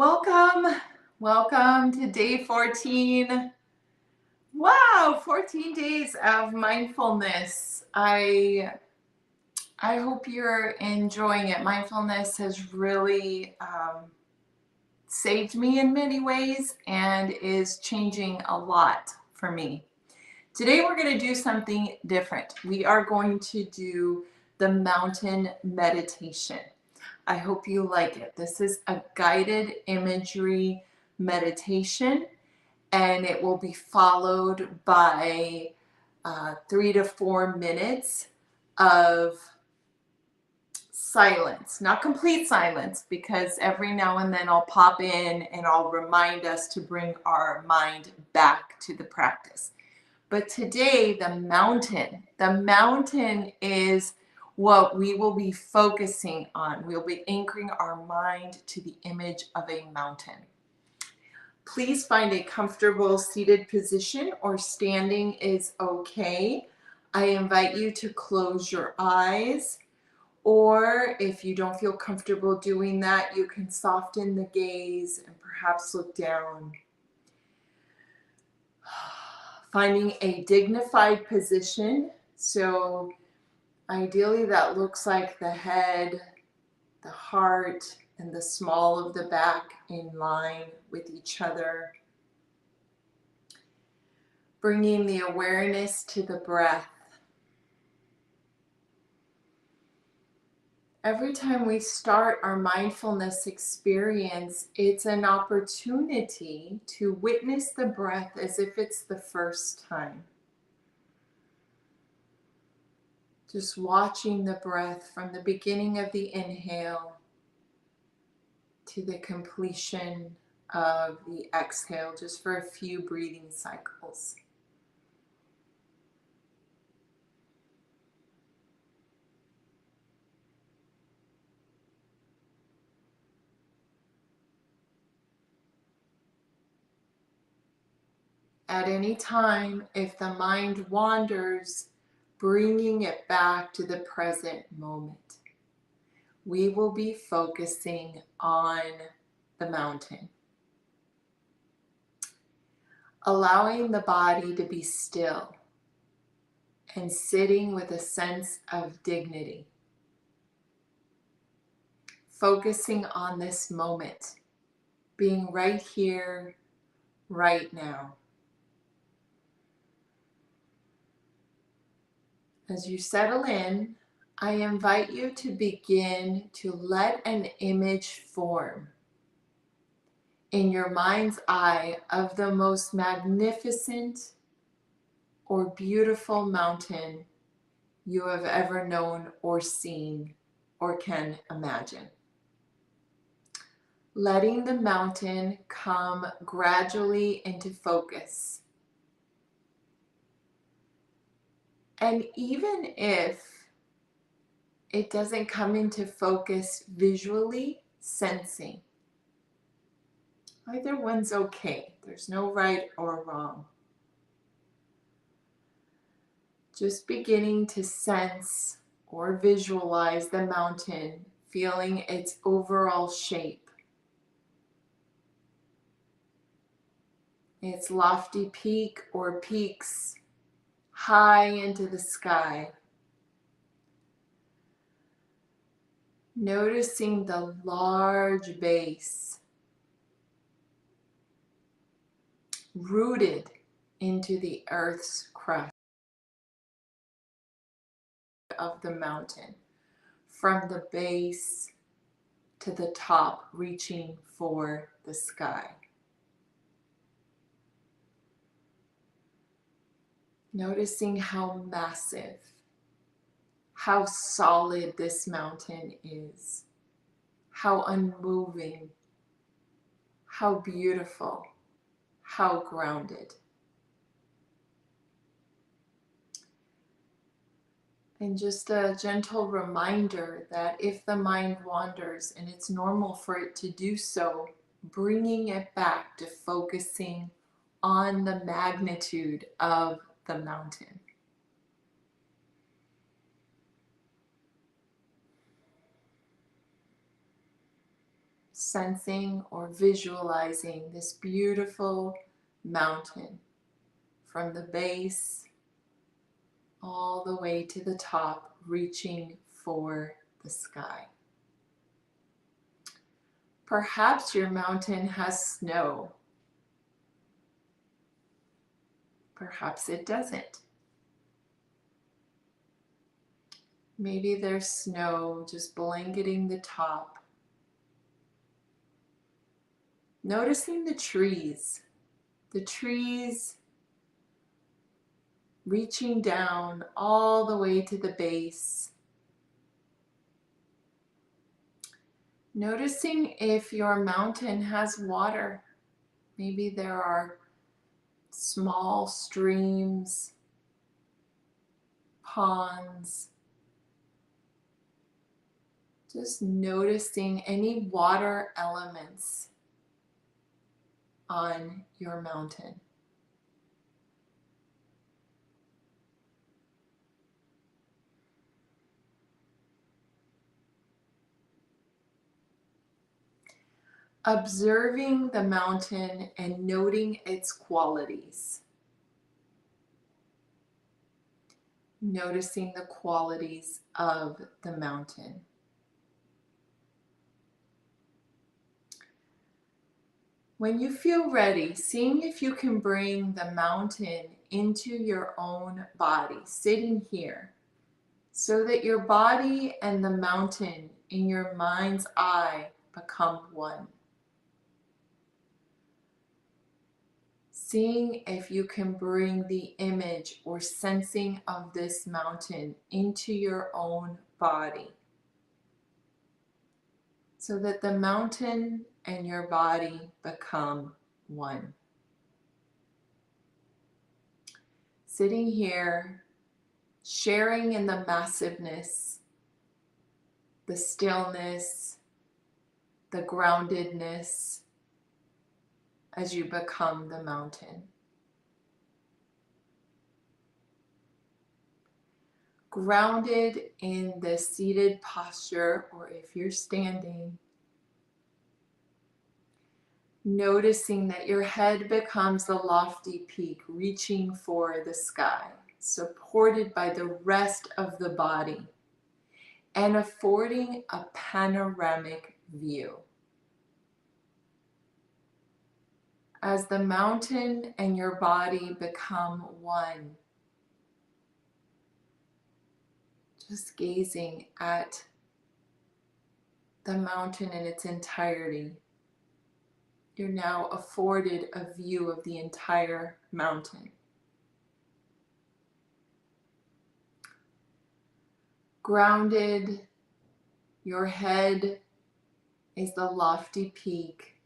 Welcome. Welcome to day 14. Wow, 14 days of mindfulness. I hope you're enjoying it. Mindfulness has really saved me in many ways and is changing a lot for me. Today we're going to do something different. We are going to do the mountain meditation. I hope you like it. This is a guided imagery meditation, and it will be followed by 3 to 4 minutes of silence. Not complete silence, because every now and then I'll pop in and I'll remind us to bring our mind back to the practice. But today, the mountain is what we will be focusing on. We'll be anchoring our mind to the image of a mountain. Please find a comfortable seated position, or standing is okay. I invite you to close your eyes, or if you don't feel comfortable doing that, you can soften the gaze and perhaps look down. Finding a dignified position. So ideally that looks like the head, the heart, and the small of the back in line with each other. Bringing the awareness to the breath. Every time we start our mindfulness experience, it's an opportunity to witness the breath as if it's the first time. Just watching the breath from the beginning of the inhale to the completion of the exhale, just for a few breathing cycles. At any time, if the mind wanders, bringing it back to the present moment. We will be focusing on the mountain. Allowing the body to be still and sitting with a sense of dignity. Focusing on this moment, being right here, right now. As you settle in, I invite you to begin to let an image form in your mind's eye of the most magnificent or beautiful mountain you have ever known or seen or can imagine. Letting the mountain come gradually into focus. And even if it doesn't come into focus visually, sensing. Either one's okay. There's no right or wrong. Just beginning to sense or visualize the mountain, feeling its overall shape. Its lofty peak or peaks high into the sky. Noticing the large base rooted into the earth's crust of the mountain, from the base to the top, reaching for the sky. Noticing how massive, how solid this mountain is, how unmoving, how beautiful, how grounded. And just a gentle reminder that if the mind wanders, and it's normal for it to do so, bringing it back to focusing on the magnitude of the mountain. sensing or visualizing this beautiful mountain from the base all the way to the top, reaching for the sky. Perhaps your mountain has snow. Perhaps it doesn't. Maybe there's snow just blanketing the top. Noticing the trees reaching down all the way to the base. Noticing if your mountain has water. Maybe there are small streams, ponds. Just noticing any water elements on your mountain. Observing the mountain and noting its qualities. Noticing the qualities of the mountain. When you feel ready, seeing if you can bring the mountain into your own body, sitting here, so that your body and the mountain in your mind's eye become one. Seeing if you can bring the image or sensing of this mountain into your own body, so that the mountain and your body become one. Sitting here, sharing in the massiveness, the stillness, the groundedness as you become the mountain. Grounded in the seated posture, or if you're standing, noticing that your head becomes the lofty peak, reaching for the sky, supported by the rest of the body, and affording a panoramic view. As the mountain and your body become one, just gazing at the mountain in its entirety, you're now afforded a view of the entire mountain. Grounded, your head is the lofty peak,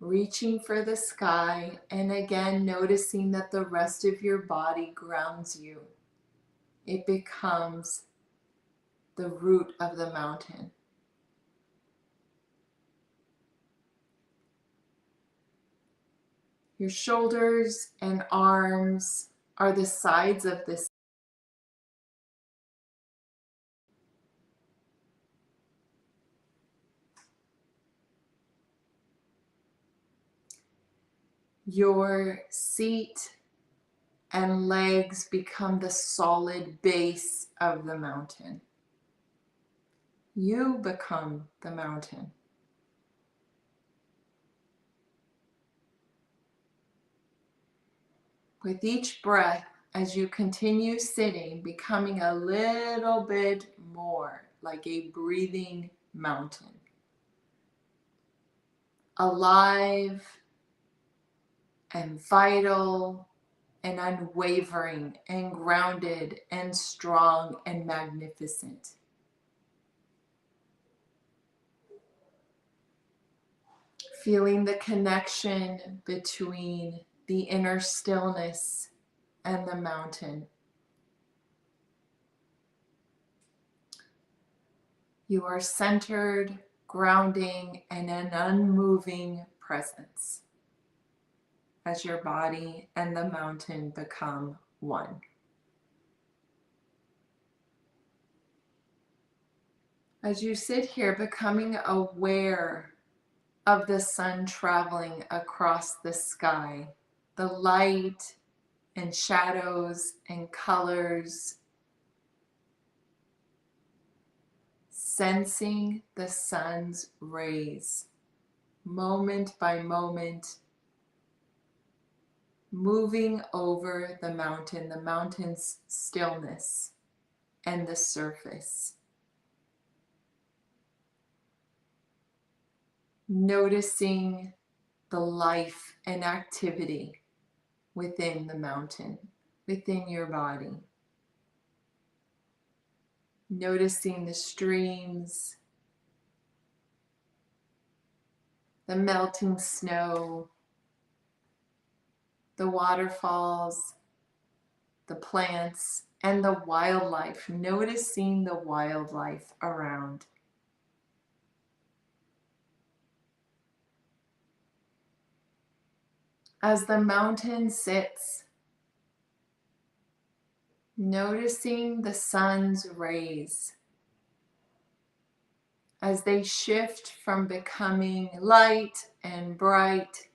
reaching for the sky, and again noticing that the rest of your body grounds you. It becomes the root of the mountain. Your shoulders and arms are the sides of this. Your seat and legs become the solid base of the mountain. You become the mountain. With each breath, as you continue sitting, becoming a little bit more like a breathing mountain. Alive and vital and unwavering and grounded and strong and magnificent. Feeling the connection between the inner stillness and the mountain. You are centered, grounding, and an unmoving presence as your body and the mountain become one. As you sit here, becoming aware of the sun traveling across the sky, the light and shadows and colors, sensing the sun's rays, moment by moment, moving over the mountain's stillness and the surface. Noticing the life and activity within the mountain, within your body. Noticing the streams, the melting snow, the waterfalls, the plants, and the wildlife. Noticing the wildlife around. As the mountain sits, noticing the sun's rays as they shift from becoming light and bright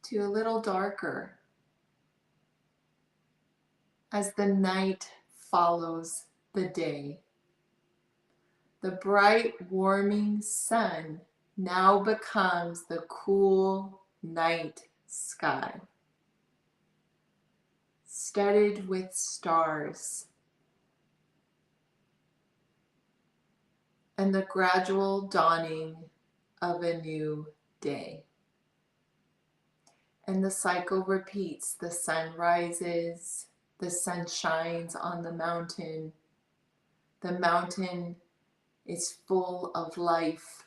to a little darker as the night follows the day. The bright, warming sun now becomes the cool night sky, studded with stars, and the gradual dawning of a new day. And the cycle repeats. The sun rises, the sun shines on the mountain. The mountain is full of life.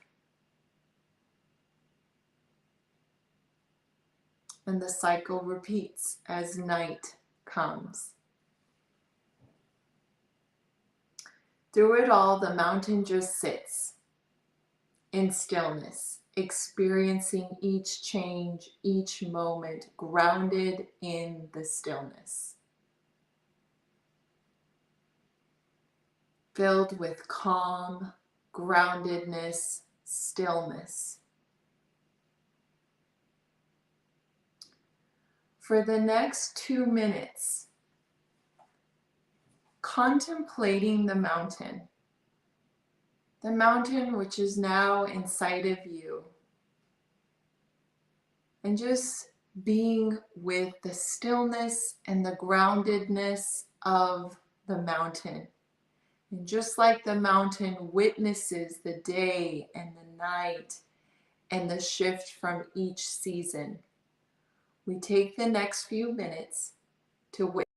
And the cycle repeats as night comes. Through it all, the mountain just sits in stillness, experiencing each change, each moment, grounded in the stillness. Filled with calm, groundedness, stillness. For the next 2 minutes, contemplating the mountain which is now inside of you, and just being with the stillness and the groundedness of the mountain. And just like the mountain witnesses the day and the night and the shift from each season, we take the next few minutes to witness.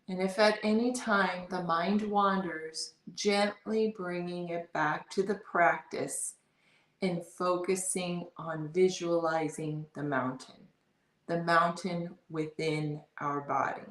And if at any time the mind wanders, gently bringing it back to the practice and focusing on visualizing the mountain within our body.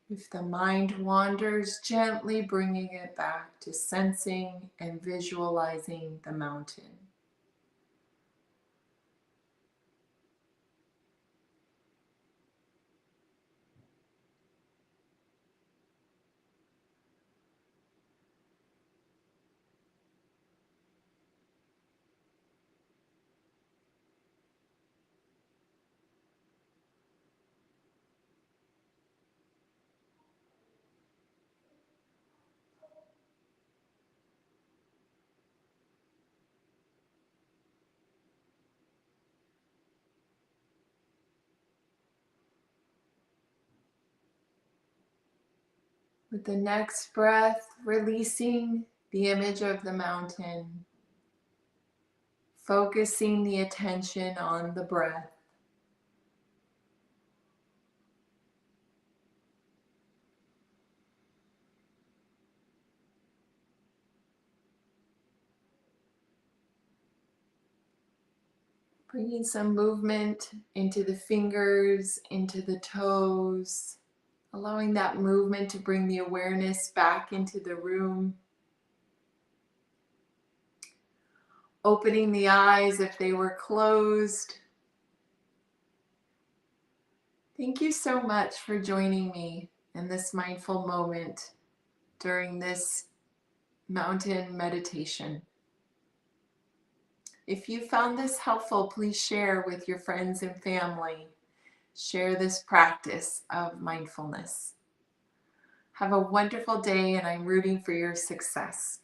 If the mind wanders, gently bringing it back to sensing and visualizing the mountain. With the next breath, releasing the image of the mountain, focusing the attention on the breath. Bringing some movement into the fingers, into the toes, allowing that movement to bring the awareness back into the room. Opening the eyes if they were closed. Thank you so much for joining me in this mindful moment during this mountain meditation. If you found this helpful, please share with your friends and family. Share this practice of mindfulness. Have a wonderful day, and I'm rooting for your success.